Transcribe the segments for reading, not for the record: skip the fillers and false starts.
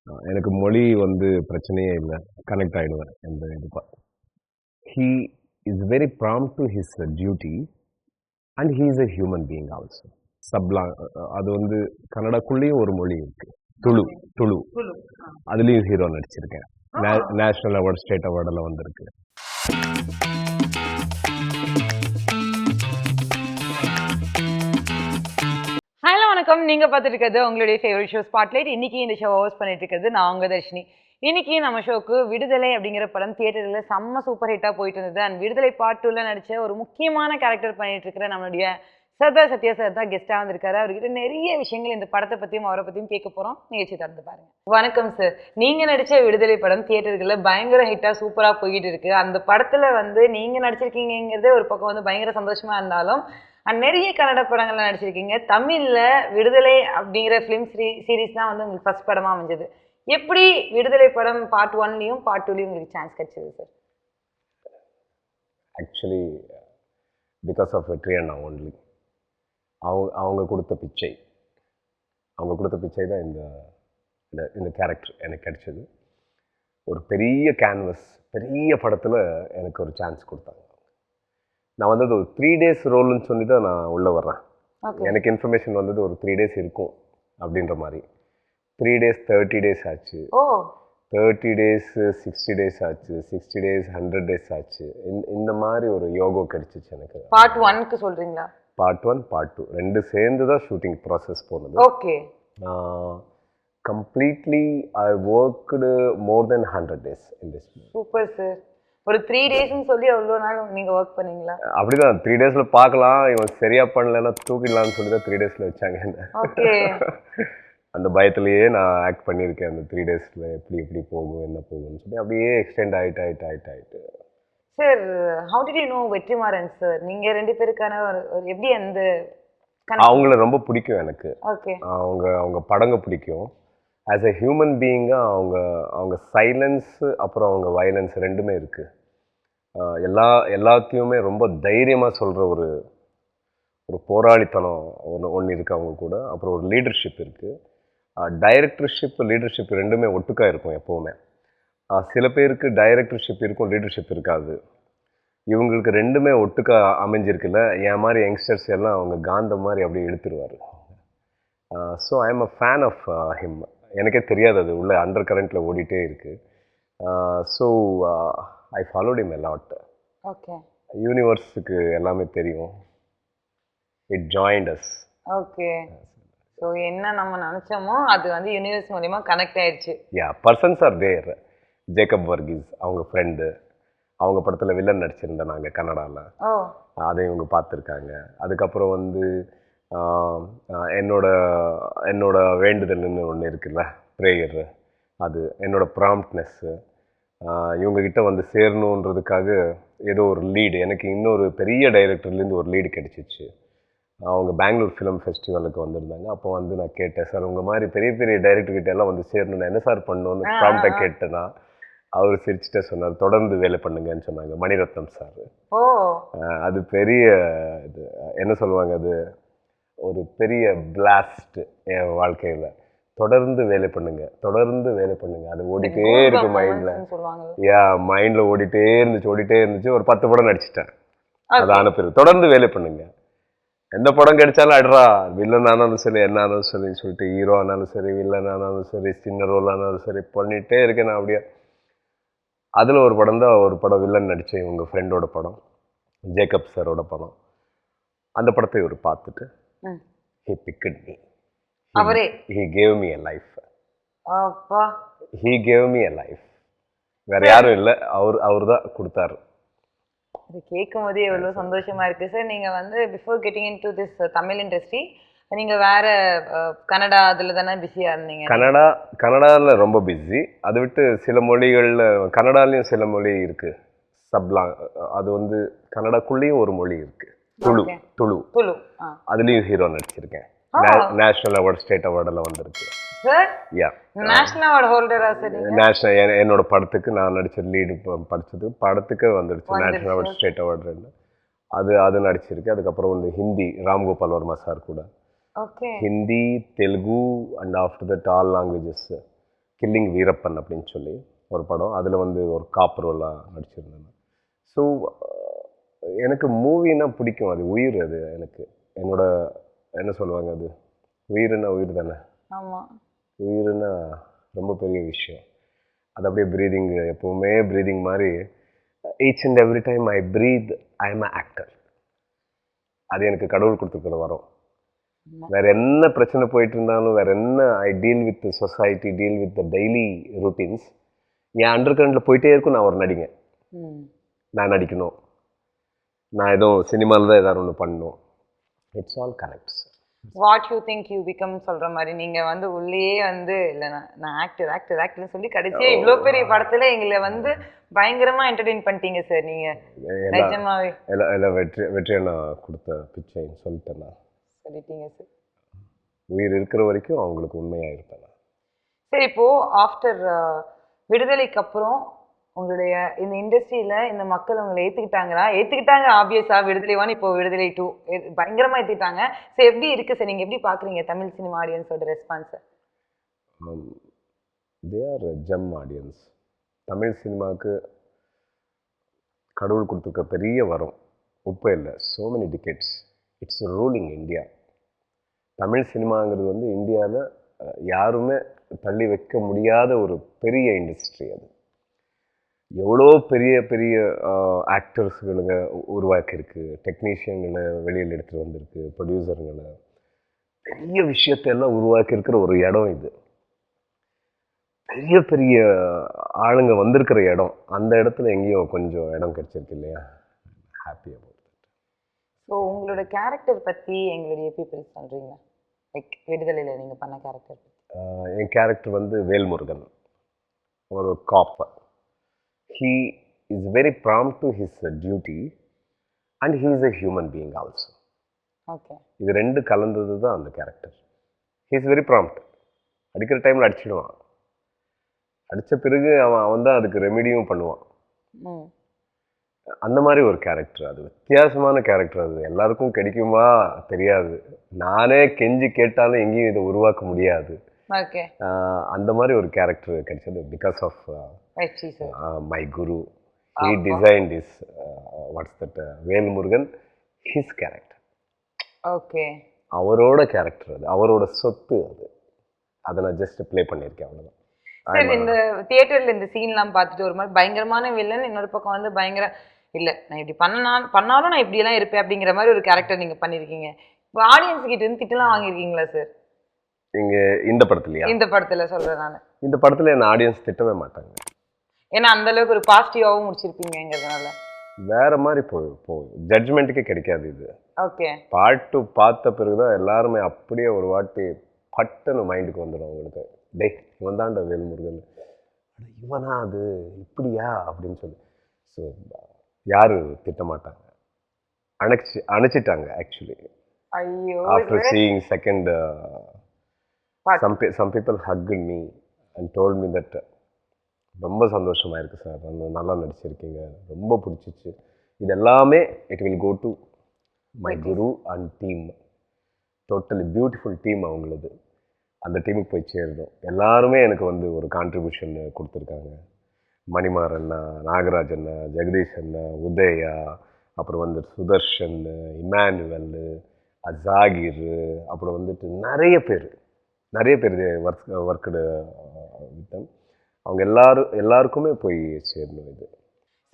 எனக்கு மொழி வந்து பிரச்சனையே இல்ல. கனெக்ட் ஆயிடுவேன் எந்த இதுப்பா. He is very prompt to his duty and he is a human being also. சப்லா அது வந்து கன்னடக்குள்ளேயும் ஒரு மொழி இருக்கு. துளு துளு குழு. அதுலயும் ஹீரோ நடிச்சிருக்கேன். நேஷனல் அவார்ட், ஸ்டேட் அவார்டெல்லாம் வந்திருக்கு. ஹலோ வணக்கம். நீங்க பார்த்துட்டு இருக்கிறது உங்களுடைய ஃபேவரட் ஷோ ஸ்பாட்லைட். இன்னைக்கு இந்த ஷோ ஹோஸ்ட் பண்ணிட்டு இருக்கிறது நான் உங்க தர்ஷினி. இன்னைக்கு நம்ம ஷோக்கு விடுதலை அப்படிங்கிற படம் தியேட்டரில் செம்ம சூப்பர் ஹிட்டாக போயிட்டு இருந்தது. அண்ட் விடுதலை பார்ட் 2ல நடிச்ச ஒரு முக்கியமான கேரக்டர் பண்ணிட்டு இருக்கிற நம்மளுடைய சர்தார் சத்யா சார் தான் கெஸ்டாக வந்திருக்காரு. அவர்கிட்ட நிறைய விஷயங்கள் இந்த படத்தை பற்றியும் அவரை பற்றியும் கேட்க போகிறோம். நிகழ்ச்சி தொடர்ந்து பாருங்க. வணக்கம் சார். நீங்கள் நடித்த விடுதலை படம் தியேட்டர்களில் பயங்கர ஹிட்டாக சூப்பராக போயிட்டு இருக்கு. அந்த படத்தில் வந்து நீங்கள் நடிச்சிருக்கீங்கிறதே ஒரு பக்கம் வந்து பயங்கர சந்தோஷமாக இருந்தாலும் நிறைய கன்னட படங்கள்ல நடிச்சிருக்கீங்க. தமிழ்ல விடுதலை அப்படிங்கிற ஃபிலிம் சீரீஸ் தான் வந்து உங்களுக்கு ஃபர்ஸ்ட் படமா அமைஞ்சது. எப்படி விடுதலை படம் பார்ட் 1லயும் பார்ட் 2லயும் உங்களுக்கு சான்ஸ் கிடைச்சது சார்? ஆக்சுவலி பிகாஸ் ஆஃப் வெற்றி அண்ணா ஒன்லி. அவங்க கொடுத்த பிச்சை தான் இந்த இந்த கேரக்டர் எனக்கு கிடைச்சது. ஒரு பெரிய கேன்வஸ், பெரிய படத்தில் எனக்கு ஒரு சான்ஸ் கொடுத்தாங்க. நான் வந்தது ஒரு 3 days ரோல்னு சொல்லி தான் நான் உள்ளே வர்றேன். எனக்கு இன்ஃபர்மேஷன் வந்தது ஒரு 3 days இருக்கும் அப்படின்ற மாதிரி. 3 days 30 days ஆச்சு, 30 days 60 days ஆச்சு, 60 days 100 days ஆச்சு. இந்த மாதிரி ஒரு யோகோ கிடைச்சிச்சு எனக்கு. பார்ட் 1க்கு சொல்றீங்களா? பார்ட் 1 பார்ட் 2 ரெண்டு சேர்ந்து தான் ஷூட்டிங் ப்ராசஸ் போனது. Okay. Completely I worked more then 100 days in this. Super sir. ஒரு 3 daysன்னு சொல்லி அவ்வளோ நாள் நீங்க ஒர்க் பண்ணீங்களா? அப்படிதான் 3 daysல பார்க்கலாம், இவன் சரியா பண்ணலன்னா தூக்கிடலாம்னு சொல்லி தான் 3 daysல வச்சாங்க என்ன. ஓகே. அந்த பயத்திலேயே நான் ஆக்ட் பண்ணியிருக்கேன். அந்த 3 daysல எப்படி போகும் என்ன போகும்னு சொல்லி அப்படியே எக்ஸ்டெண்ட் ஆயிட்டு. Sir, how did you know Vetrimaaran sir? நீங்க ரெண்டு பேருக்கான ஒரு எப்படி அந்த அவங்கள ரொம்ப பிடிக்கும் எனக்கு. ஓகே. அவங்க படங்க பிடிக்கும். ஆஸ் எ ஹியூமன் பீயிங்காக அவங்க சைலன்ஸ் அப்புறம் அவங்க வயலன்ஸ் ரெண்டுமே இருக்குது. எல்லாத்தையுமே ரொம்ப தைரியமாக சொல்கிற ஒரு போராளித்தனம் ஒன்று இருக்குது அவங்க கூட. அப்புறம் ஒரு லீடர்ஷிப் இருக்குது. டைரக்டர்ஷிப் லீடர்ஷிப் ரெண்டுமே ஒட்டுக்கா இருக்கும் எப்போவுமே. சில பேருக்கு டைரக்டர்ஷிப் இருக்கும், லீடர்ஷிப் இருக்காது. இவங்களுக்கு ரெண்டுமே ஒட்டுக்கா அமைஞ்சிருக்குல்ல. என் மாதிரி யங்ஸ்டர்ஸ் எல்லாம் அவங்க காந்தம் மாதிரி அப்படியே எடுத்துருவார். So I am a fan of him. எனக்கே தெரியாது, அது உள்ள அண்டர் கரண்ட்டில் ஓடிட்டே இருக்குது. So I followed him a lot. Okay. யூனிவர்ஸுக்கு எல்லாமே தெரியும். It joined us. Okay. So என்ன நம்ம நினச்சோமோ அது வந்து யூனிவர்ஸ் மூலிமா கனெக்ட் ஆயிடுச்சு. Yeah, persons are there. Jacob Varghese அவங்க ஃப்ரெண்டு. அவங்க படத்தில் வில்லன் நடிச்சிருந்தேன் நாங்கள் கன்னடாவில். அதை இவங்க பார்த்துருக்காங்க. அதுக்கப்புறம் வந்து என்னோட வேண்டுதல்னு ஒன்று இருக்குல்ல, ப்ரேயர். அது என்னோட ப்ராம்ப்ட்னஸ்ஸு இவங்ககிட்ட வந்து சேரணுன்றதுக்காக ஏதோ ஒரு லீடு எனக்கு இன்னொரு பெரிய டைரக்டர்லேருந்து ஒரு லீடு கிடச்சிச்சு. அவங்க பெங்களூர் ஃபிலிம் ஃபெஸ்டிவலுக்கு வந்திருந்தாங்க. அப்போ வந்து நான் கேட்டேன், சார் உங்கள் மாதிரி பெரிய டைரக்டர்கிட்ட எல்லாம் வந்து சேரணும்னா என்ன சார் பண்ணணும்னு ப்ராம்ப்டாக கேட்டேன்னா அவர் சிரிச்சுட்டே சொன்னார், தொடர்ந்து வேலை பண்ணுங்கன்னு சொன்னாங்க. மணிரத்னம் சார். அது பெரிய இது என்ன சொல்லுவாங்க, அது ஒரு பெரிய பிளாஸ்ட் என் வாழ்க்கையில். தொடர்ந்து வேலை பண்ணுங்க அது ஓடிட்டே இருக்கு மைண்டில் ஓடிட்டே இருந்துச்சு. ஒரு 10 படம் நடிச்சிட்டேன். அதை அனுப்பிடு, தொடர்ந்து வேலை பண்ணுங்க, எந்த படம் கிடைச்சாலும் அடுறா, வில்லன் ஆனாலும் சரி என்ன ஆனாலும் சரின்னு சொல்லிட்டு, ஹீரோ ஆனாலும் சரி வில்லன் ஆனாலும் சரி சின்ன ரோல் ஆனாலும் சரி பண்ணிகிட்டே இருக்கேன் நான் அப்படியே. அதில் ஒரு படம் வில்லன் நடித்தேன், இவங்க ஃப்ரெண்டோட படம், ஜேக்கப் சாரோட படம். அந்த படத்தை இவர் பார்த்துட்டு he picked me. He gave me a life. He gave me a life. வேற யாரும் இல்லை, அவர் தான் கொடுத்தாரு. அது கேட்கும் போதே எவ்வளோ சந்தோஷமா இருக்கு சார். நீங்க வந்து before getting in to this Tamil industry நீங்க வேற கன்னடா அதில் தானே பிஸியாக இருந்தீங்க? கன்னடாவில் ரொம்ப பிஸி. அதை விட்டு சில மொழிகளில், கன்னடாலையும் சில மொழி இருக்குது சப்லா. அது வந்து கன்னடாக்குள்ளேயும் ஒரு மொழி இருக்குது, துளு. அதுலேயும் ஹீரோ நடிச்சிருக்கேன். நேஷனல் அவார்ட், ஸ்டேட் அவார்டெல்லாம் வந்திருக்கு. என்னோட படத்துக்கு நான் நடிச்ச லீடு படத்துக்கு வந்துடுச்சு நேஷனல் அவார்ட், ஸ்டேட் அவார்டு. அது நடிச்சிருக்கு. அதுக்கப்புறம் வந்து ஹிந்தி, ராம்கோபால் வர்மா சார் கூட. Hindi, Telugu and after that all languages. Killing Veerappan அப்படின்னு சொல்லி ஒரு படம். அதில் வந்து ஒரு காப்பு ரோலாக நடிச்சிருந்தேன். ஸோ எனக்கு மூவின்னா பிடிக்கும். அது உயிர். அது எனக்கு என்னோட என்ன சொல்லுவாங்க, அது உயிர்னா உயிர் தானே. ஆமாம். உயிர்னா ரொம்ப பெரிய விஷயம். அது அப்படியே ப்ரீதிங், எப்போவுமே ப்ரீதிங் மாதிரி. Each and every time I breathe I am a actor. அது எனக்கு கடவுள் கொடுத்துருக்கிற வரும். வேற என்ன பிரச்சனை போயிட்டு இருந்தாலும், வேற என்ன ஐ deal with society, deal with the daily routines, N under கரண்டில் போயிட்டே இருக்கும். நான் ஒரு நடிங்க, நான் நடிக்கணும், நான் ஏதோ சினிமாவில் தான் ஏதாவது ஒன்று பண்ணணும். It's all connects. What you think you become சொல்ற மாதிரி நீங்க வந்து உள்ளேயே வந்து இல்லை நான் ஆக்டர் ஆக்டர் ஆக்டர்னு சொல்லி கடைசியா இவ்வளோ பெரிய படத்துல எங்களை வந்து பயங்கரமா என்டர்டெயின் பண்ணிட்டீங்க சார். நீங்க நிஜமாவே எல்லாம் வெற்றியை நான் கொடுத்த பிச்சைன்னு சொல்லிட்டேன். நான் சொல்லிட்டீங்க சார். உயிர் இருக்கிற வரைக்கும் அவங்களுக்கு உண்மையாக இருப்பேன். சரி, இப்போ ஆஃப்டர் விடுதலைக்கு அப்புறம் உங்களுடைய இந்த இண்டஸ்ட்ரியில இந்த மக்கள் உங்களை ஏத்துக்கிட்டாங்க ஆப்வியஸா. விடுதலை 1, இப்போ விடுதலை 2 பயங்கரமா ஏத்துக்கிட்டாங்க. சரி, எப்படி இருக்கு சார்? நீங்க எப்படி பாக்குறீங்க தமிழ் சினிமா ஆடியன்ஸோட response? They are gem audience. Tamil சினிமாவுக்கு கடவுள் கொடுத்துருக்க பெரிய வரம் உப்பே இல்லை. So many decades it's ruling India. Tamil சினிமாங்கிறது வந்து இந்தியாவில் யாருமே தள்ளி வைக்க முடியாத ஒரு பெரிய இண்டஸ்ட்ரி. அது எவ்வளோ பெரிய பெரிய ஆக்டர்ஸுகளுங்க உருவாக்கியிருக்கு, டெக்னீஷியன்களை வெளியில் எடுத்துகிட்டு வந்திருக்கு, ப்ரொடியூசருங்களை, பெரிய விஷயத்தையெல்லாம் உருவாக்கியிருக்கிற ஒரு இடம் இது. பெரிய பெரிய ஆளுங்க வந்திருக்கிற இடம். அந்த இடத்துல எங்கேயும் கொஞ்சம் இடம் கிடைச்சிருக்கு இல்லையா? Happy about that. ஸோ உங்களோட கேரக்டர் பற்றி எங்களுடைய பீப்புள் சொல்கிறீங்களா? லைக் விடுதலையில் நீங்கள் பண்ண கேரக்டர். என் கேரக்டர் வந்து வேல்முருகன், ஒரு காப். He is very prompt to his duty and he is a human being also. Okay. இது ரெண்டு கலந்தது தான் அந்த character. He is very prompt. அடிக்கிற டைமில் அடிச்சிடுவான். அடித்த பிறகு அவன் தான் அதுக்கு ரெமிடியும் பண்ணுவான். அந்த மாதிரி ஒரு கேரக்டர். அது வித்தியாசமான கேரக்டர். அது எல்லாருக்கும் கிடைக்குமா தெரியாது. நானே கெஞ்சி கேட்டாலும் எங்கேயும் இதை உருவாக்க முடியாது. அந்த மாதிரி ஒரு கேரக்டர் கிடைச்சது because of my guru. He design this what's that Velmurugan, his character. Okay. அவரோட கேரக்டர், அது அவரோட சொத்து. அதை நான் ஜஸ்ட் ப்ளே பண்ணியிருக்கேன், அவ்வளோதான். சார், இந்த தியேட்டர்ல இந்த சீன்லாம் பார்த்துட்டு ஒரு மாதிரி பயங்கரமான வில்லன், இன்னொரு பக்கம் வந்து பயங்கர இல்லை நான் இப்படி பண்ணாலும் நான் இப்படியெல்லாம் இருப்பேன் அப்படிங்கிற மாதிரி ஒரு கேரக்டர் நீங்கள் பண்ணியிருக்கீங்க. இப்போ ஆடியன்ஸ் கிட்ட இருந்து திட்டலாம் வாங்கியிருக்கீங்களா சார்? இங்கே இந்த படத்துலையா? இந்த படத்தில் சொல்கிறேன் நான். இந்த படத்தில் என்ன ஆடியன்ஸ் திட்டவே மாட்டாங்க. ஏன்னா அந்த அளவுக்கு ஒரு பாசிட்டிவாகவும் முடிச்சிருப்பீங்கிறதுனால வேற மாதிரி போகும். ஜட்ஜ்மெண்ட்டுக்கே கிடைக்காது இது. ஓகே. பாட்டு பார்த்த பிறகுதான் எல்லாருமே அப்படியே ஒரு வாட்டி பட்டுன்னு மைண்டுக்கு வந்துடும் அவங்களுக்கு. டேய், இவன் தான்டா வேல்முருகன், இவனா அது இப்படியா அப்படின்னு சொல்லி. ஸோ யாரும் திட்டமாட்டாங்க, அணைச்சிட்டாங்க ஆக்சுவலி. ஐயோ. After seeing second some people hugged me and told me that ரொம்ப சந்தோஷமாக இருக்குது சார், நல்லா நடிச்சிருக்கீங்க, ரொம்ப பிடிச்சிச்சு. இது எல்லாமே it will go to my guru and team. Totally beautiful team அவங்களது. அந்த டீமுக்கு போய் சேரணும். எல்லாருமே எனக்கு வந்து ஒரு கான்ட்ரிபியூஷன் கொடுத்துருக்காங்க. மணிமார் அண்ணா, நாகராஜ் அண்ணா, ஜெகதீஷ் அண்ணா, உதயா, அப்புறம் வந்து சுதர்ஷன், இமானுவல், ஜாகிர், அப்புறம் வந்துட்டு நிறைய பேர் ஒர்க்குடு வித்தம். அவங்க எல்லாருக்குமே போய் சேரணும் இது.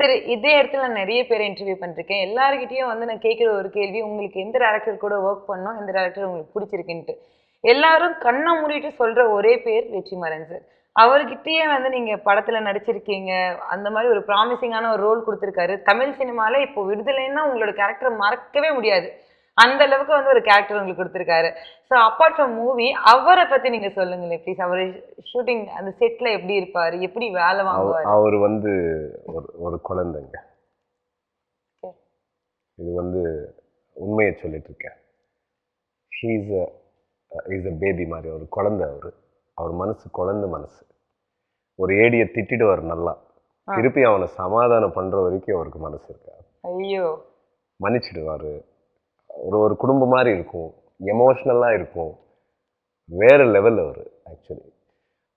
சரி, இதே இடத்துல நான் நிறைய பேர் இன்டர்வியூ பண்ணிருக்கேன். எல்லாருக்கிட்டையும் வந்து நான் கேட்குற ஒரு கேள்வி, உங்களுக்கு எந்த டேரக்டர் கூட ஒர்க் பண்ணோம், எந்த டேரக்டர் உங்களுக்கு பிடிச்சிருக்குன்ட்டு. எல்லாரும் கண்ணை மூடிட்டு சொல்ற ஒரே பேர் வெற்றிமாறன் சார். அவர்கிட்டயே வந்து நீங்க படத்துல நடிச்சிருக்கீங்க, அந்த மாதிரி ஒரு ப்ராமிசிங்கான ஒரு ரோல் கொடுத்துருக்காரு. தமிழ் சினிமால இப்போ விடுதலைன்னா உங்களோட கேரக்டர் மறக்கவே முடியாது, அந்த அளவுக்கு வந்து ஒரு கேரக்டர் உங்களுக்கு கொடுத்துருக்காரு. ஸோ அப்பார்ட் ஃப்ரம் மூவி, அவரை பத்தி நீங்க சொல்லுங்களேன் ப்ளீஸ். அவர் ஷூட்டிங் அந்த செட்ல எப்படி இருப்பாரு, எப்படி வேலை வாங்குவாரு? அவர் வந்து ஒரு குழந்தைங்க. இது வந்து உண்மையை சொல்லிட்டு இருக்கேன். இஸ் அ பேபி மாதிரி, ஒரு குழந்தை. அவர் மனசு குழந்தை மனசு. ஒரு ஏடியை திட்டிடுவார் நல்லா, திருப்பி அவனை சமாதானம் பண்ற வரைக்கும் அவருக்கு மனசு இருக்காது. ஐயோ. மன்னிச்சிடுவாரு. ஒரு குடும்பம் மாதிரி இருக்கும், எமோஷ்னலாக இருக்கும். வேறு லெவல் அவர் ஆக்சுவலி.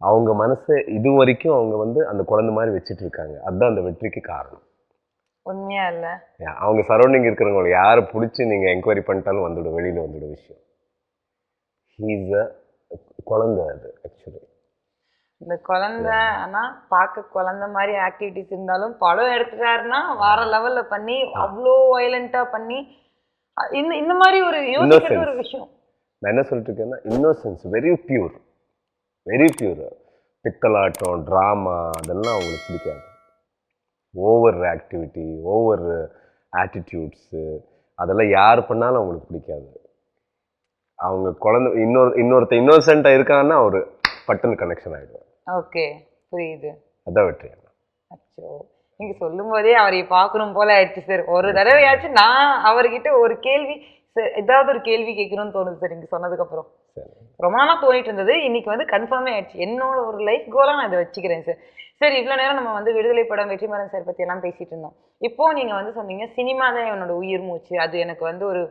அவங்க மனசை இது வரைக்கும் அவங்க வந்து அந்த குழந்தை மாதிரி வச்சுட்டு இருக்காங்க. அதுதான் அந்த வெற்றிக்கு காரணம். உண்மையா இல்ல? அவங்க சரௌண்டிங் இருக்கிறவங்க யாரை பிடிச்சி நீங்க என்கொயரி பண்ணிட்டாலும் வந்துடும், வெளியில வந்துடும் விஷயம். ஹீஸ் அ குழந்தை அது ஆக்சுவலி. இந்த குழந்தை ஆனா பார்க்க குழந்தை மாதிரி ஆக்டிவிட்டிஸ் இருந்தாலும் படம் எடுத்துட்டாருன்னா வேற லெவல்ல பண்ணி அவ்வளோ வயலண்டா பண்ணி இந்த இந்த மாதிரி ஒரு யோசிக்கிற ஒரு விஷயம். நான் என்ன சொல்லிட்டு இருக்கேன்னா, innocence very pure, very pure. பித்தலாட்டம், ட்ராமா அதெல்லாம் அவங்களுக்கு பிடிக்காது. ஓவர் ஆக்டிவிட்டி, ஓவர் ஆட்டிடியூட்ஸு அதெல்லாம் யார் பண்ணாலும் அவங்களுக்கு பிடிக்காது. அவங்க குழந்தை இன்னொருத்த இன்னோசென்ட்டாக இருக்காங்கன்னா அவர் பட்டுன்னு கனெக்ஷன் ஆகிடுவார். ஓகே, புரியுது. அதான் வெற்றி. அச்சோ, நீங்க சொல்லும் போதே அவரை பார்க்கணும் போல ஆயிடுச்சு சார். ஒரு தடவையாச்சும் நான் அவர்கிட்ட ஒரு கேள்வி ஏதாவது ஒரு கேள்வி கேட்கணும்னு தோணுது சார் நீங்க சொன்னதுக்கு அப்புறம். ரொம்ப நாளா தோணிட்டு இருந்தது, இன்னைக்கு வந்து கன்ஃபார்மே ஆயிடுச்சு. என்னோட ஒரு லைஃப் கோலா நான் இதை வச்சுக்கிறேன் சார். சரி, இவ்வளோ நேரம் நம்ம வந்து விடுதலை படம் வெற்றிமாறன் சார் பத்தி எல்லாம் பேசிட்டு இருந்தோம். இப்போ நீங்க வந்து சொன்னீங்க சினிமா தான் என்னோட உயிர் மூச்சு, அது எனக்கு வந்து ஒரு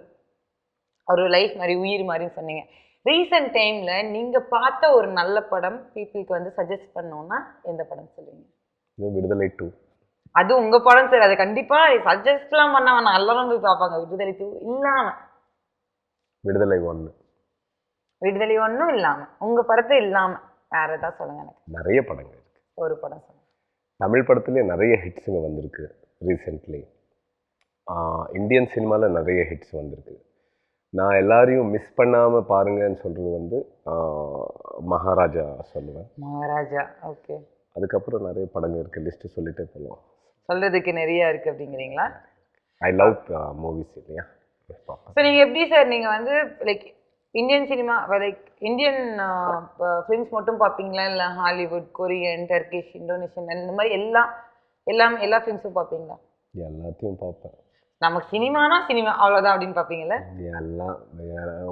ஒரு லைஃப் மாதிரி உயிர் மாதிரின்னு சொன்னீங்க. ரீசெண்ட் டைம்ல நீங்க பார்த்த ஒரு நல்ல படம் பீப்புளுக்கு வந்து சஜஸ்ட் பண்ணோம்னா எந்த படம் சொல்லுவீங்க? விடுதலை 2. அது உங்க படம் சார், அது கண்டிப்பா சஜஸ்ட்லாம் பண்ண வேணாம், எல்லாரும் போய் பார்ப்பாங்க. விடுதலை 2 இல்லாம விடுதலை 1. விடுதலை 1 இல்லாம உங்க படத்தை இல்லாம வேற ஏதாவது சொல்லுங்க. எனக்கு நிறைய படங்கள் இருக்கு. ஒரு படம் சொல்லுங்க. தமிழ் படத்துலேயே நிறைய ஹிட்ஸுங்க வந்திருக்கு ரீசெண்ட்லி. இந்தியன் சினிமாவில் நிறைய ஹிட்ஸ் வந்திருக்கு. நான் எல்லாரையும் மிஸ் பண்ணாமல் பாருங்கன்னு சொல்கிறது வந்து மகாராஜா சொல்லுவேன். மகாராஜா, ஓகே. அதுக்கப்புறம் நிறைய படங்கள் இருக்குது, லிஸ்ட்டு சொல்லிட்டே போகலாம். சொல்கிறதுக்கு நிறையா இருக்குது அப்படிங்கிறீங்களா? ஐ லவ் மூவிஸ் இல்லையா. ஸோ நீங்கள் எப்படி சார், நீங்கள் வந்து like Indian cinema like Indian films மட்டும் பார்ப்பீங்களா, இல்லை ஹாலிவுட், கொரியன், டர்க்கிஷ், இந்தோனேஷியன் இந்த மாதிரி எல்லா ஃபிலிம்ஸும் பார்ப்பீங்களா? எல்லாத்தையும் பார்ப்பேன். நமக்கு சினிமானா சினிமா அவ்வளோதான் அப்படின்னு பார்ப்பீங்களா? எல்லாம்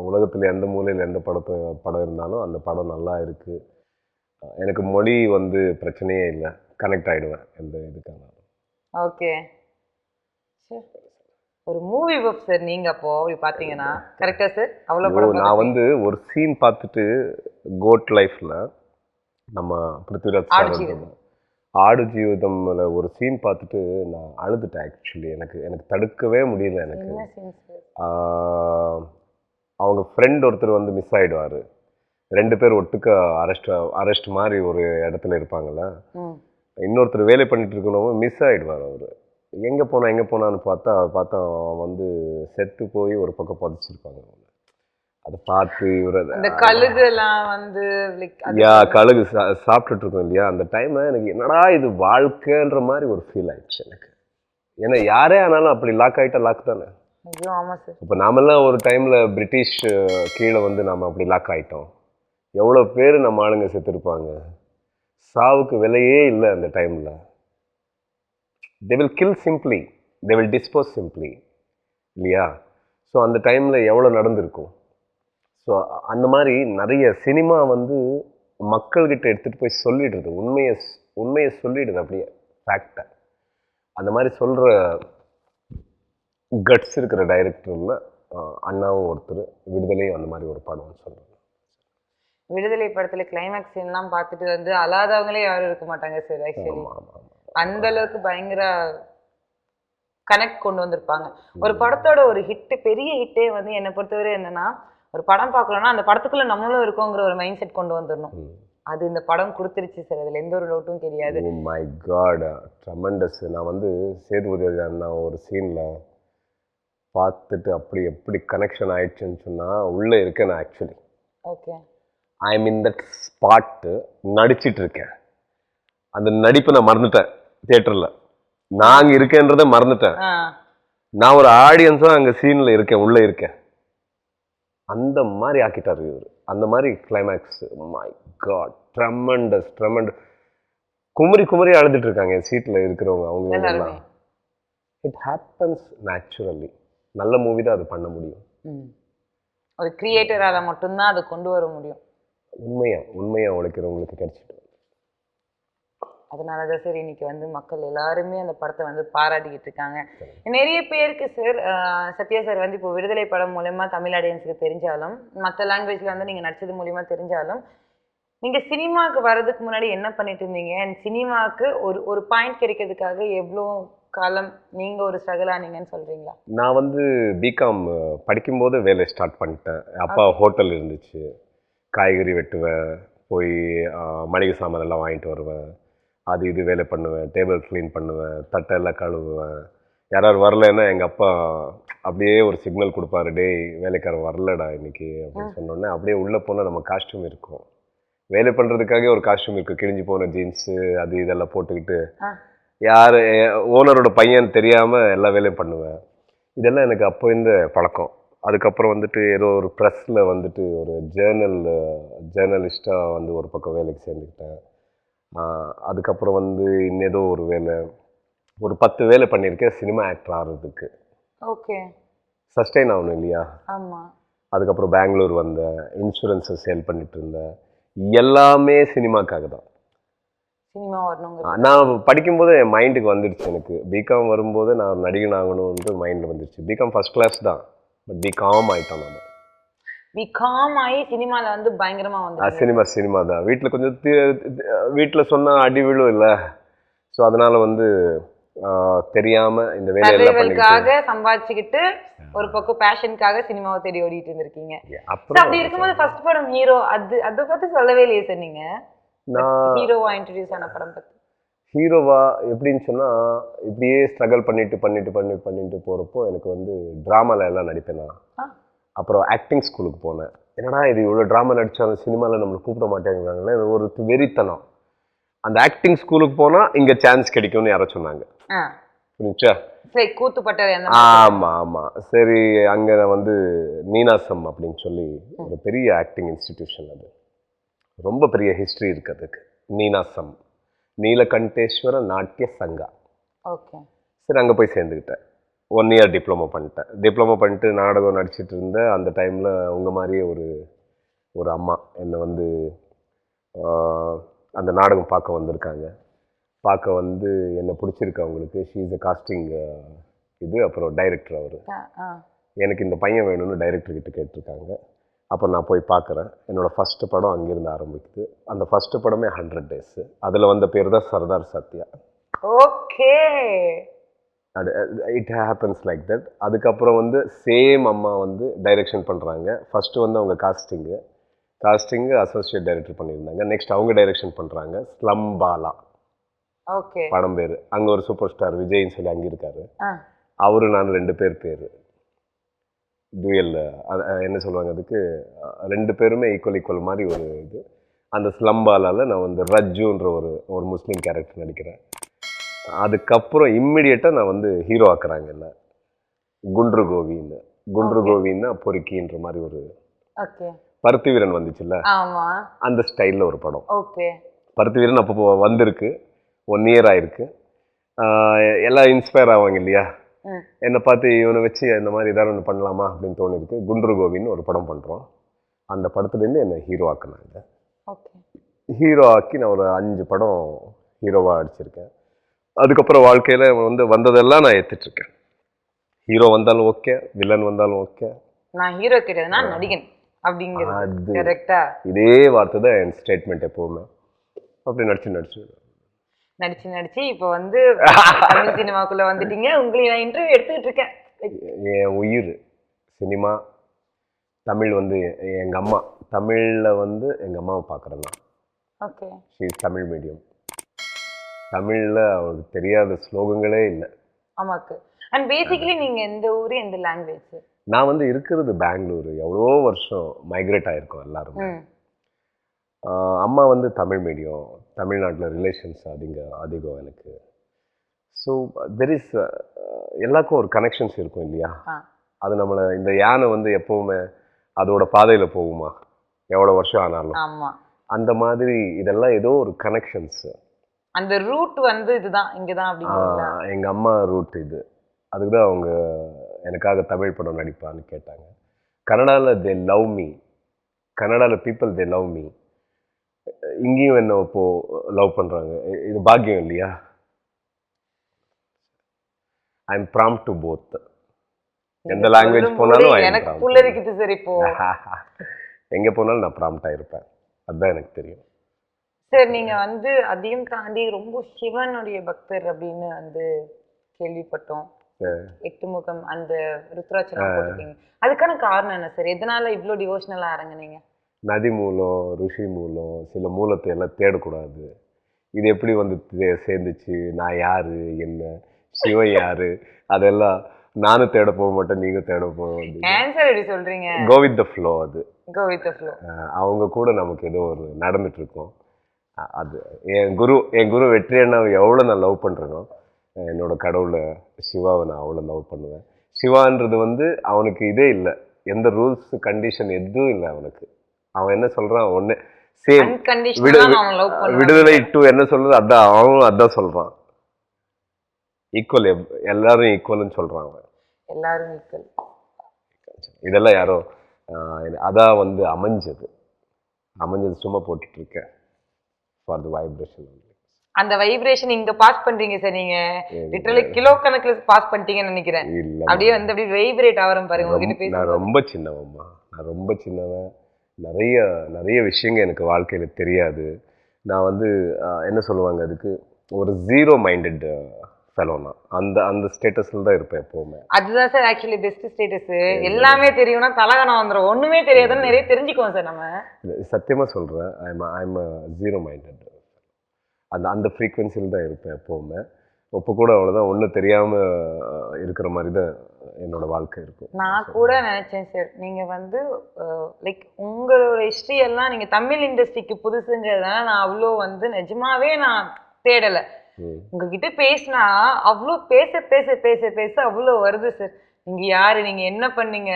உலகத்தில் எந்த மூலையில் எந்த படம் இருந்தாலும் அந்த படம் நல்லா இருக்குது. எனக்கு மொழி வந்து பிரச்சனையே இல்லை, கனெக்ட் ஆகிடுவேன் எந்த இதுக்கான. ஓகே, ஒரு மூவி பஃப் சார் நீங்கள். அப்போ அப்படி பார்த்தீங்கன்னா கரெக்டாக சார்? அவ்வளோ படம் நான் வந்து ஒரு சீன் பார்த்துட்டு கோட் லைஃப்பில் நம்ம பிருத்திவிராஜ் சார் ஆடு ஜீவிதம்ல ஒரு சீன் பார்த்துட்டு நான் அழுதுட்டேன் ஆக்சுவலி. எனக்கு தடுக்கவே முடியல. எனக்கு அவங்க ஃப்ரெண்ட் ஒருத்தர் வந்து மிஸ் ஆகிடுவார். 2 பேர் ஒட்டுக்க அரெஸ்ட் மாதிரி ஒரு இடத்துல இருப்பாங்கள்ல. இன்னொருத்தர் வேலை பண்ணிட்டு இருக்கணும், மிஸ் ஆகிடுவார். அவர் எங்கே போனான்னு பார்த்தா வந்து செத்து போய் ஒரு பக்கம் புதைச்சிருப்பாங்க. அதை பார்த்து இவர் அந்த கழுகுலாம் வந்து கழுகு சாப்பிட்டுட்டு இருக்கோம் இல்லையா, அந்த டைம்ல எனக்கு என்னடா இது வாழ்க்கைன்ற மாதிரி ஒரு ஃபீல் ஆயிடுச்சு எனக்கு. ஏன்னா யாரே ஆனாலும் அப்படி லாக் ஆகிட்டா லாக் தானே. இப்போ நாமெல்லாம் ஒரு டைம்ல பிரிட்டிஷ் கீழே வந்து நம்ம அப்படி லாக் ஆகிட்டோம். எவ்வளோ பேர் நம்ம ஆளுங்க செத்துருப்பாங்க. சாவுக்கு விலையே இல்லை அந்த டைமில். they will kill simply, they will dispose simply இல்லையா. ஸோ அந்த டைமில் எவ்வளோ நடந்திருக்கும். ஸோ அந்த மாதிரி நிறைய சினிமா வந்து மக்கள்கிட்ட எடுத்துகிட்டு போய் சொல்லிடுறது, உண்மையை சொல்லிடுது அப்படியே ஃபேக்டை. அந்த மாதிரி சொல்கிற கட்ஸ் இருக்கிற டைரக்டரில் அண்ணாவும் ஒருத்தர். விடுதலையும் அந்த மாதிரி ஒரு படம்னு சொல்கிறேன். விடுதலை படத்தில் கிளைமேக்ஸ் சீன்லாம் பார்த்துட்டு வந்து அல்லாதவங்களே யாரும் இருக்க மாட்டாங்க சார். ஆக்சுவலி அந்த அளவுக்கு பயங்கர கனெக்ட் கொண்டு வந்திருப்பாங்க. ஒரு படத்தோட ஒரு ஹிட், பெரிய ஹிட்டே வந்து என்னை பொறுத்தவரை என்னன்னா, ஒரு படம் பார்க்கலன்னா அந்த படத்துக்குள்ள நம்மளும் இருக்கோங்கிற ஒரு மைண்ட் செட் கொண்டு வந்துடணும். அது இந்த படம் கொடுத்துருச்சு சார், அதில் எந்த ஒரு டவுட்டும் கிடையாது. Oh my God, tremendous. நான் வந்து சேதுபதி அண்ணா ஒரு சீனில் பார்த்துட்டு அப்படி எப்படி கனெக்ஷன் ஆயிடுச்சுன்னு சொன்னால் உள்ளே இருக்கேன் நான் actually. Okay, I am in that spot, நடிச்சிட்டு இருக்கேன். அந்த நடிப்பை நான் மறந்துட்டேன். தியேட்டரில் நான் அங்கே இருக்கேன்றதை மறந்துட்டேன். நான் ஒரு ஆடியன்ஸாக அங்கே சீனில் இருக்கேன், உள்ளே இருக்கேன். அந்த மாதிரி ஆக்கிட்டார் இவர். அந்த மாதிரி கிளைமேக்ஸ், மை காட், ட்ரெமெண்டஸ். குமரி அழுதுட்டு இருக்காங்க என் சீட்டில் இருக்கிறவங்க. அவங்க எல்லாம் இட் ஹேப்பன்ஸ் நேச்சுரலி. நல்ல மூவி தான் அது பண்ண முடியும். ஒரு கிரியேட்டரால மட்டும்தான் அதை கொண்டு வர முடியும். உண்மையா உழைக்கிறவங்களுக்கு கிடைச்சிட்டு. அதனால தான் சார் இன்னைக்கு வந்து மக்கள் எல்லாருமே அந்த படத்தை வந்து பாராட்டிக்கிட்டு இருக்காங்க. நிறைய பேருக்கு சார் சத்யா சார் வந்து இப்போ விடுதலை படம் மூலமா தமிழ் ஆடியன்ஸுக்கு தெரிஞ்சாலும், மற்ற லாங்குவேஜில் வந்து நீங்கள் நடிச்சது மூலியமாக தெரிஞ்சாலும், நீங்க சினிமாக்கு வர்றதுக்கு முன்னாடி என்ன பண்ணிட்டு இருந்தீங்க அண்ட் சினிமாக்கு ஒரு ஒரு பாயிண்ட் கிடைக்கிறதுக்காக எவ்வளோ காலம் நீங்க ஒரு ஸ்ட்ரகிள் ஆனீங்கன்னு சொல்றீங்களா? நான் வந்து பிகாம் படிக்கும்போது வேலை ஸ்டார்ட் பண்ணிட்டேன். அப்பா ஹோட்டல் இருந்துச்சு. காய்கறி வெட்டுவேன், போய் மளிகை சாமான் எல்லாம் வாங்கிட்டு வருவேன். அது இது வேலை பண்ணுவேன், டேபிள் க்ளீன் பண்ணுவேன், தட்டெல்லாம் கழுவுவேன். யாராவது வரலைன்னா எங்கள் அப்பா அப்படியே ஒரு சிக்னல் கொடுப்பாரு, டேய் வேலைக்காரன் வரலடா இன்னைக்கு அப்படின்னு சொன்னோடனே அப்படியே உள்ளே போனால் நம்ம காஸ்ட்யூம் இருக்கும். வேலை பண்ணுறதுக்காக ஒரு காஸ்ட்யூம் இருக்குது, கிழிஞ்சு போன ஜீன்ஸு அது இதெல்லாம் போட்டுக்கிட்டு யார் ஓனரோட பையன் தெரியாமல் எல்லா வேலையும் பண்ணுவேன். இதெல்லாம் எனக்கு அப்போ இந்த பழக்கம். அதுக்கப்புறம் வந்துட்டு ஏதோ ஒரு ப்ரெஸ்ஸில் வந்துட்டு ஒரு ஜேர்னலிஸ்ட்டாக வந்து ஒரு பக்கம் வேலைக்கு சேர்ந்துக்கிட்டேன். அதுக்கப்புறம் வந்து இன்னேதோ ஒரு வேலை, ஒரு 10 வேலை பண்ணியிருக்கேன் சினிமா ஆக்டர் ஆகிறதுக்கு. ஓகே. சஸ்டெயின் ஆகணும் இல்லையா? ஆமாம். அதுக்கப்புறம் பெங்களூர் வந்தேன், இன்சூரன்ஸை சேல் பண்ணிட்டு இருந்தேன். எல்லாமே சினிமாக்காக தான். சினிமா வரணும். நான் படிக்கும்போது என் மைண்டுக்கு வந்துடுச்சு. எனக்கு பிகாம் வரும்போது நான் நடிகன் ஆகணும்னு மைண்டில் வந்துடுச்சு. பிகாம் ஃபர்ஸ்ட் கிளாஸ் தான், பட் பிகாம் ஆகிட்டோம். நம்ம பிகாம் ஆகி சினிமாவில் வந்து பயங்கரமாக வந்து சினிமா தான். வீட்டில் கொஞ்சம் வீட்டில் சொன்னால் அடி விழும் இல்லை, ஸோ அதனால வந்து தெரியாமல் இந்த வேலையெல்லாம் சம்பாதிச்சுக்கிட்டு ஒரு பக்கம் பேஷனுக்காக சினிமாவை தேடி ஓடிட்டு இருந்திருக்கீங்க. அப்படி இருக்கும்போது ஃபர்ஸ்ட் படம் ஹீரோ, அதை பற்றி சொல்லவே இல்லையே சார் நீங்க? நான் ஹீரோவா இன்ட்ரடியூஸ் ஆன படம் பற்றி. ஹீரோவா எப்படின்னு சொன்னால், இப்படியே ஸ்ட்ரகிள் பண்ணிட்டு போகிறப்போ எனக்கு வந்து ட்ராமாவில் எல்லாம் நடிப்பேன் நான். அப்புறம் ஆக்டிங் ஸ்கூலுக்கு போனேன். என்னடா இது இவ்வளோ ட்ராமா நடித்தாலும் சினிமாவில் நம்மளை கூப்பிட மாட்டேங்கிறாங்களே, ஒரு வெறித்தனம். அந்த ஆக்டிங் ஸ்கூலுக்கு போனால் இங்கே சான்ஸ் கிடைக்கும்னு யாரோ சொன்னாங்க. புரிஞ்சா? சரி, கூத்துப்பட்டறை. ஆமாம். சரி, அங்கே வந்து நீனாசம் அப்படின்னு சொல்லி ஒரு பெரிய ஆக்டிங் இன்ஸ்டிடியூஷன், அது ரொம்ப பெரிய ஹிஸ்ட்ரி இருக்குது அதுக்கு. நீனாசம், நீலகண்டேஸ்வர நாட்டிய சங்கா. ஓகே. சரி, அங்கே போய் சேர்ந்துக்கிட்டேன். 1 இயர் டிப்ளமோ பண்ணிட்டு நாடகம் நடிச்சிட்டு இருந்தேன். அந்த டைமில் உங்கள் மாதிரியே ஒரு அம்மா என்னை வந்து அந்த நாடகம் பார்க்க வந்திருக்காங்க. பார்க்க வந்து என்னை பிடிச்சிருக்கு அவங்களுக்கு. ஷீ இஸ் அ காஸ்டிங் அப்புறம் டைரக்டர் அவர். எனக்கு இந்த பையன் வேணும்னு டைரக்டர்கிட்ட கேட்டிருக்காங்க. அப்போ நான் போய் பார்க்குறேன். என்னோடய ஃபஸ்ட்டு படம் அங்கேருந்து ஆரம்பிக்குது. அந்த ஃபஸ்ட்டு படமே 100 days. அதில் வந்த பேர் தான் Sardar Sathya. Okay. It happens like that. அதுக்கப்புறம் வந்து சேம் அம்மா வந்து டைரெக்ஷன் பண்ணுறாங்க. ஃபஸ்ட்டு வந்து அவங்க காஸ்டிங்கு அசோசியேட் டைரக்டர் பண்ணியிருந்தாங்க. நெக்ஸ்ட் அவங்க டைரெக்ஷன் பண்ணுறாங்க. ஸ்லம் பாலா ஓகே படம் பேர். அங்கே ஒரு சூப்பர் ஸ்டார் விஜய்ன்னு சொல்லி அங்கே இருக்காரு. அவரு நான் 2 பேர் டூயல், என்ன சொல்லுவாங்க அதுக்கு, 2 பேருமே ஈக்குவல் மாதிரி ஒரு இது. அந்த ஸ்லம்பாலால் நான் வந்து ரஜ்ஜுன்ற ஒரு முஸ்லீம் கேரக்டர் நடிக்கிறேன். அதுக்கப்புறம் இம்மிடியட்டாக நான் வந்து ஹீரோ ஆக்குறாங்க. இல்லை, குண்ட்ரு கோவின்னா பொறுக்கின்ற மாதிரி ஒரு பருத்தி வீரன் வந்துச்சுல்ல, அந்த ஸ்டைலில் ஒரு படம். பருத்தி வீரன் அப்போ வந்திருக்கு, 1 year ஆயிருக்கு. எல்லாம் இன்ஸ்பயர் ஆவாங்க இல்லையா, என்னை பார்த்து இவனை வச்சு இந்த மாதிரி ஏதாவது ஒன்று பண்ணலாமா அப்படின்னு தோணிருக்கு. குண்ட்ரு கோவின்னு ஒரு படம் பண்ணுறோம். அந்த படத்துலேருந்து என்னை ஹீரோ ஆக்குனாங்க. ஹீரோ ஆக்கி நான் ஒரு 5 படம் ஹீரோவாக அடிச்சிருக்கேன். அதுக்கப்புறம் வாழ்க்கையில் வந்து வந்ததெல்லாம் நான் ஏற்றுட்ருக்கேன். ஹீரோ வந்தாலும் ஓகே, வில்லன் வந்தாலும் ஓகே, நான் ஹீரோ கிடையாது, நான் நடிகன் அப்படிங்கிறது கரெக்டா? இதே வார்த்தை தான் என் ஸ்டேட்மெண்ட் எப்போவுமே. அப்படி நடிச்சு இப்போ வந்து தமிழ் சினிமாக்குள்ள வந்துட்டீங்க. உங்களை நான் இன்டர்வியூ எடுத்துக்கிட்டு இருக்கேன். என் உயிர் சினிமா. தமிழ் வந்து எங்கள் அம்மா, தமிழில் வந்து எங்கள் அம்மாவை பார்க்குறேன் நான். Okay. She is Tamil medium. தமிழில் அவளுக்கு தெரியாத ஸ்லோகங்களே இல்லை. ஆமாக்கு. அண்ட் பேசிக்கலி நீங்கள் எந்த ஊர், எந்த லாங்குவேஜ்? நான் வந்து இருக்கிறது பெங்களூரு. எவ்வளோ வருஷம் மைக்ரேட் ஆகிருக்கோம் எல்லாருமே. அம்மா வந்து தமிழ் மீடியம். தமிழ்நாட்டில் ரிலேஷன்ஸ் அதிகம் எனக்கு. ஸோ தெர் இஸ் எல்லாருக்கும் ஒரு கனெக்ஷன்ஸ் இருக்கும் இல்லையா. அது நம்மளை, இந்த யானை வந்து எப்போவுமே அதோட பாதையில் போகுமா எவ்வளோ வருஷம் ஆனாலும். அந்த மாதிரி இதெல்லாம் ஏதோ ஒரு கனெக்ஷன்ஸ். அந்த ரூட் வந்து இதுதான், இங்கே தான் அப்படிங்கிறீங்களா? எங்கள் அம்மா ரூட் இது. அதுக்கு தான் அவங்க எனக்காக தமிழ் படம் நடிப்பான்னு கேட்டாங்க. கன்னடாவில் தே லவ் மீ. கன்னடாவில் பீப்புள் தே லவ் மீ. இங்கேயும் என்ன இப்போது லவ் பண்ணுறாங்க. இது பாக்கியம் இல்லையா? I am prompt to both. எந்த லாங்குவேஜ் போனாலும் எனக்கு புல்லரிக்குது சார். இப்போ எங்கே போனாலும் நான் ப்ராம்ப்டாக இருப்பேன். அதுதான் எனக்கு தெரியும். சார் நீங்க வந்து அதையும் தாண்டி ரொம்ப சிவனுடைய பக்தர் அப்படின்னு வந்து கேள்விப்பட்டோம். எட்டுமுகம் அந்த ருத்ராட்சம் போட்டிருக்கீங்க. அதுக்கான காரணம் என்ன சார்? எதனால இவ்ளோ டிவோஷனலா இறங்குனீங்க? நதி மூலம், ருஷி மூலம், சில மூலத்தை எல்லாம் தேடக்கூடாது. இது எப்படி வந்து சேர்ந்துச்சு, நான் யாரு, என்ன, சிவன் யாரு, அதெல்லாம் நானும் தேட போக மாட்டேன், நீங்க தேட போக மாட்டீங்க. ஆன்சர் எப்படி சொல்றீங்க? Go with the flow. அது கோ வித் த ஃப்ளோ. அவங்க கூட நமக்கு ஏதோ ஒரு நடந்துட்டு இருக்கும். அது என் குரு வெற்றி அண்ணாவை எவ்வளோ நான் லவ் பண்ணுறேனோ, என்னோட கடவுளை சிவாவை நான் அவ்வளோ லவ் பண்ணுவேன். சிவான்றது வந்து அவனுக்கு இதே இல்லை, எந்த ரூல்ஸ் கண்டிஷன் எதுவும் இல்லை அவனுக்கு. அவன் என்ன சொல்றான், ஒன்று சேம் விடுதலை டு என்ன சொல்றது அதான் அவனும் அதான் சொல்றான். ஈக்குவல், எல்லாரும் ஈக்குவல்னு சொல்றான் அவன். எல்லாரும் ஈக்குவல். இதெல்லாம் யாரோ அதான் வந்து அமைஞ்சது சும்மா போட்டுட்டு இருக்கேன். For the vibration. அந்த வைப்ரேஷன் இங்க பாஸ் பண்றீங்க சார். நீங்க லிட்டரலி கிலோ கணக்குல பாஸ் பண்ணிட்டீங்கன்னு நினைக்கிறேன். அப்படியே வந்து அப்படியே வைப்ரேட் ஆவறேன் பாருங்க உங்ககிட்ட பேசி. நான் ரொம்ப சின்னவம்மா, நான் ரொம்ப சின்னவன். நிறைய நிறைய விஷயங்கள் எனக்கு வாழ்க்கையில தெரியாது. நான் வந்து என்ன சொல்லுவாங்க அதுக்கு, ஒரு ஜீரோ மைண்டட் ஃபெலோனா. அந்த அந்த ஸ்டேட்டஸ்ல தான் இருப்பேன் எப்பவுமே. அதுதான் சார் ஆக்சுவலி பெஸ்ட் ஸ்டேட்டஸ். எல்லாமே தெரியும்னா தலகணம் வந்துடும். ஒண்ணுமே தெரியாதுன்னு நிறைய தெரிஞ்சுக்குவோம் சார் நம்ம. சத்தியமா சொல்றேன், ஐம் ஜீரோ மைண்டட். அந்த அந்த ஃப்ரீக்வன்சியில் தான் இருப்பேன் எப்போவுமே. இப்போ கூட அவ்வளோதான், ஒன்றும் தெரியாமல் இருக்கிற மாதிரி தான் என்னோட வாழ்க்கை இருக்கும். நான் கூட நினச்சேன் சார், நீங்கள் வந்து லைக் உங்களோட ஹிஸ்ட்ரி எல்லாம் நீங்கள் தமிழ் இண்டஸ்ட்ரிக்கு புதுசுங்கிறதுனால நான் அவ்வளோ வந்து நிஜமாவே நான் தேடலை. உங்ககிட்ட பேசினா அவ்வளோ பேச பேச பேச பேச அவ்வளோ வருது சார். நீங்கள் யார், நீங்கள் என்ன பண்ணீங்க,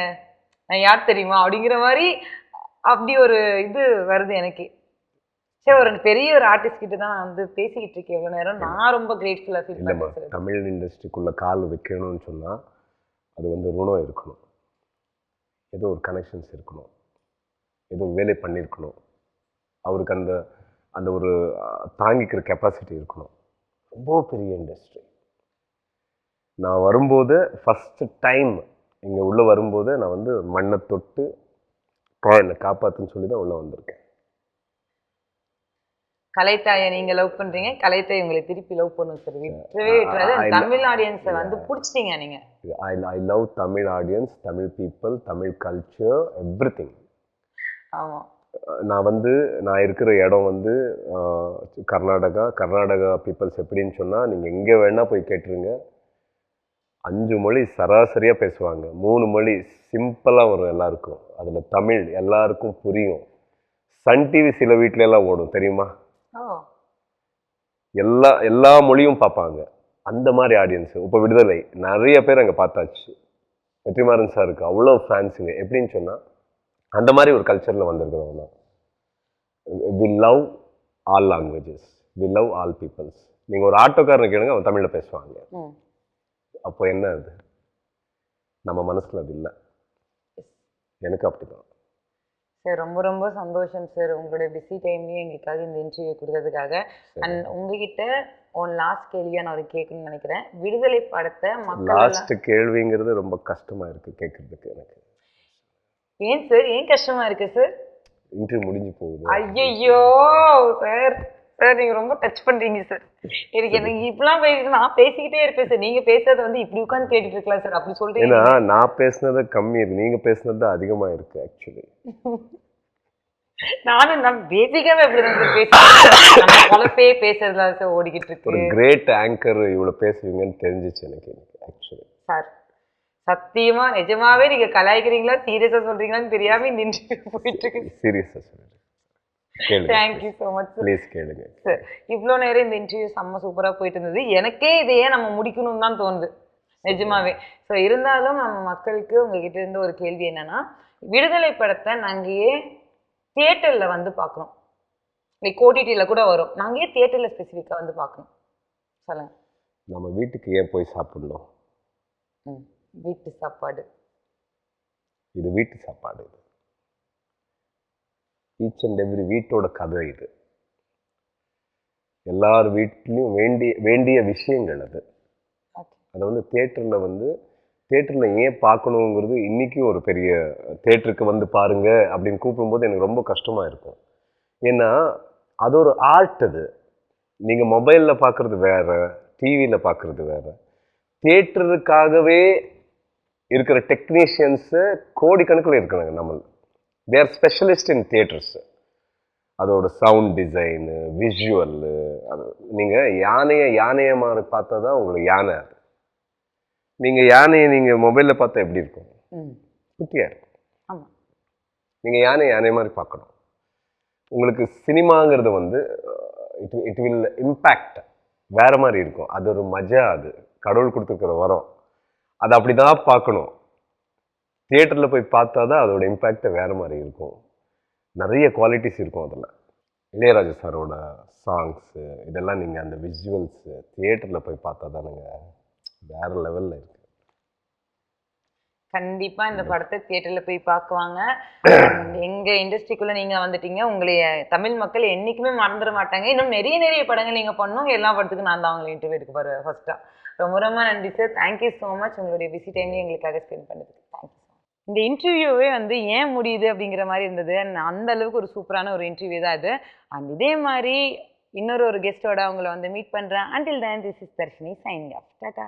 நான் யார் தெரியுமா அப்படிங்கிற மாதிரி அப்படி ஒரு இது வருது எனக்கு. சரி, ஒரு பெரிய ஒரு ஆர்டிஸ்ட் கிட்ட தான் நான் வந்து பேசிக்கிட்டு இருக்கேன் இவ்வளோ நேரம். நான் ரொம்ப கிரேட்ஃபுல்லாக ஃபீல் பண்ணுறேன். தமிழ் இண்டஸ்ட்ரிக்குள்ளே கால் வைக்கணும்னு சொன்னால் அது வந்து ருணம் இருக்கணும், ஏதோ ஒரு கனெக்ஷன்ஸ் இருக்கணும், ஏதோ வேலை பண்ணியிருக்கணும், அவருக்கு அந்த அந்த ஒரு தாங்கிக்கிற கெப்பாசிட்டி இருக்கணும். ரொம்ப பெரிய இண்டஸ்ட்ரி. நான் வரும்போது ஃபஸ்ட்டு டைம் இங்கே உள்ளே வரும்போது நான் வந்து மண்ணை தொட்டு என்னை காப்பாற்றுன்னு சொல்லி தான் உள்ளே வந்திருக்கேன். கலைத்தாயை நீங்க லவ் பண்றீங்க, கலைத்தாய் உங்களை திருப்பி லவ் பண்ணும் சார். விட்டுறவே விட்டுறாது. தமிழ் ஆடியன்ஸை வந்து பிடிச்சிட்டீங்க நீங்க. I love Tamil audience, Tamil people, Tamil culture, everything. ஆமா. நான் இருக்கிற இடம் வந்து கர்நாடகா பீப்புள்ஸ் எப்படின்னு சொன்னால், நீங்கள் எங்கே வேணால் போய் கேட்டுருங்க, 5 மொழி சராசரியாக பேசுவாங்க, 3 மொழி சிம்பிளாக வரும் எல்லாருக்கும். அதில் தமிழ் எல்லாருக்கும் புரியும். சன் டிவி சில வீட்டில எல்லாம் ஓடும் தெரியுமா, எல்லா மொழியும் பார்ப்பாங்க. அந்த மாதிரி ஆடியன்ஸு. இப்போ விடுதலை நிறைய பேர் அங்கே பார்த்தாச்சு. வெற்றிமாறன் சாருக்கு அவ்வளோ ஃபேன்ஸுங்க. எப்படின்னு சொன்னால் அந்த மாதிரி ஒரு கல்ச்சரில் வந்திருக்கிறவங்க. We love all languages, we love all peoples. நீங்கள் ஒரு ஆட்டோக்காரனை கேளுங்க, அவன் தமிழில் பேசுவாங்க. அப்போ என்ன அது, நம்ம மனசில் அது இல்லை. எனக்கு அப்படிதான் சார். ரொம்ப ரொம்ப சந்தோஷம் சார், உங்களுடைய பிஸி டைம்லேயும் எங்களுக்காக இந்த இன்டர்வியூ கொடுத்ததுக்காக. அண்ட் உங்ககிட்ட லாஸ்ட் கேள்வியாக நான் ஒரு கேட்கணும்னு நினைக்கிறேன். விடுதலை படத்தை மக்கள் லாஸ்ட் கேள்விங்கிறது ரொம்ப கஷ்டமாக இருக்குது கேட்குறதுக்கு எனக்கு. ஏன் சார், ஏன் கஷ்டமாக இருக்குது சார்? இன்டர்வியூ முடிஞ்சு போகுது. ஐயோ சார், சார் நீங்கள் ரொம்ப டச் பண்ணுறீங்க சார். எனக்கு இப்பெல்லாம் பேசிட்டு நான் பேசிக்கிட்டே இருப்பேன் சார். நீங்கள் பேசுறதை வந்து இப்படி உட்காந்து கேட்டுட்டு இருக்கலாம் சார், அப்படி சொல்கிறீங்க. ஏன்னா நான் பேசுனது கம்மி இருக்கு, நீங்கள் பேசுனது தான் அதிகமாக இருக்குது ஆக்சுவலி. நான் பேசிக்காவே அப்படிதான் சார் பேசுறேன். குழப்பே பேசுறதா சார் ஓடிக்கிட்டு இருக்கு. ஒரு கிரேட் ஆங்கர் இவ்வளோ பேசுவீங்கன்னு தெரிஞ்சிச்சு எனக்கு ஆக்சுவலி. சார் சத்தியமா நிஜமாவே நீங்க கலாய்க்கிறீங்களா சீரியஸா சொல்றீங்களான்னு தெரியாம இந்த இன்டர்வியூ போயிட்டு இருக்கு. சீரியஸா சொல்றேன். தேங்க்யூ ஸோ மச் ப்ளீஸ் கேளுங்க சார். இவ்வளோ நேரம் இந்த இன்டர்வியூ செம்ம சூப்பராக போயிட்டு இருந்தது. எனக்கே இதையே நம்ம முடிக்கணும்னு தான் தோணுது நிஜமாவே. ஸோ இருந்தாலும் நம்ம மக்களுக்கு உங்ககிட்ட இருந்து ஒரு கேள்வி என்னன்னா, விடுதலை படத்தை நாங்கள் ஏன் தியேட்டரில் வந்து பார்க்குறோம், லைக் ஓடிடியில் கூட வரும், நாங்கள் ஏன் தியேட்டரில் ஸ்பெசிஃபிக்காக வந்து பார்க்கணும் சொல்லுங்கள். நம்ம வீட்டுக்கு ஏன் போய் சாப்பிடணும்? வீட்டு சாப்பாடு, இது வீட்டு சாப்பாடு. இது ஈச் அண்ட் எவ்ரி வீட்டோட கதை. இது எல்லார் வீட்லேயும் வேண்டிய விஷயங்கள். அது அதை வந்து தேட்டரில் ஏன் பார்க்கணுங்கிறது இன்றைக்கும் ஒரு பெரிய, தேட்டருக்கு வந்து பாருங்க அப்படின்னு கூப்பிடும்போது எனக்கு ரொம்ப கஷ்டமாக இருக்கும். ஏன்னா அது ஒரு ஆர்ட். அது நீங்கள் மொபைலில் பார்க்குறது வேற, டிவியில் பார்க்குறது வேற. தியேட்டருக்காகவே இருக்கிற டெக்னீஷியன்ஸு கோடிக்கணக்கில் இருக்கிறாங்க நம்ம. தேர் ஸ்பெஷலிஸ்ட் இன் தியேட்டர்ஸ். அதோட சவுண்ட் டிசைனு, விஷுவல்லு, அது நீங்கள் யானையை மாதிரி பார்த்தா தான் உங்களுக்கு யானை. அது நீங்கள் யானையை நீங்கள் மொபைலில் பார்த்தா எப்படி இருக்கும்? குட்டியாக இருக்கும். ஆமாம். நீங்கள் யானை மாதிரி பார்க்கணும். உங்களுக்கு சினிமாங்கிறது வந்து இட் வில் இம்பேக்ட் வேற மாதிரி இருக்கும். அது ஒரு மஜா. அது கடவுள் கொடுத்துருக்கிற வரம். அது அப்படி தான் பார்க்கணும். தியேட்டரில் போய் பார்த்தா தான் அதோட இம்பேக்ட் வேற மாதிரி இருக்கும். நிறைய குவாலிட்டிஸ் இருக்கும் அதில். இளையராஜா சாரோட சாங்ஸு இதெல்லாம் நீங்கள் அந்த விஷுவல்ஸு தியேட்டரில் போய் பார்த்தா தானுங்க வேற லெவலில் இருக்கு. கண்டிப்பா இந்த படத்தை தியேட்டர்ல போய் பார்க்குவாங்க. எங்க இண்டஸ்ட்ரிக்குள்ள நீங்க வந்துட்டீங்க. உங்களைய தமிழ் மக்கள் என்னைக்குமே மறந்துட மாட்டாங்க. இன்னும் நிறைய படங்கள் நீங்க பண்ணும். எல்லா படத்துக்கும் நான் தான் உங்களை இன்டர்வியூ எடுக்க போறேன் ஃபர்ஸ்டா. ரொம்ப நன்றி சார். தேங்க்யூ ஸோ மச் உங்களுடைய பிஸி டைம்ல எங்களுக்காக ஸ்பெண்ட் பண்ணதுக்கு. தேங்க்யூ. இந்த இன்டர்வியூவே வந்து ஏன் முடியுது அப்படிங்கிற மாதிரி இருந்தது. அந்த அளவுக்கு ஒரு சூப்பரான ஒரு இன்டர்வியூ தான் இது. அண்ட் இதே மாதிரி இன்னொரு கெஸ்டோட அவங்கள வந்து மீட் பண்றேன். Until then, this is Darshini signing off. Tata.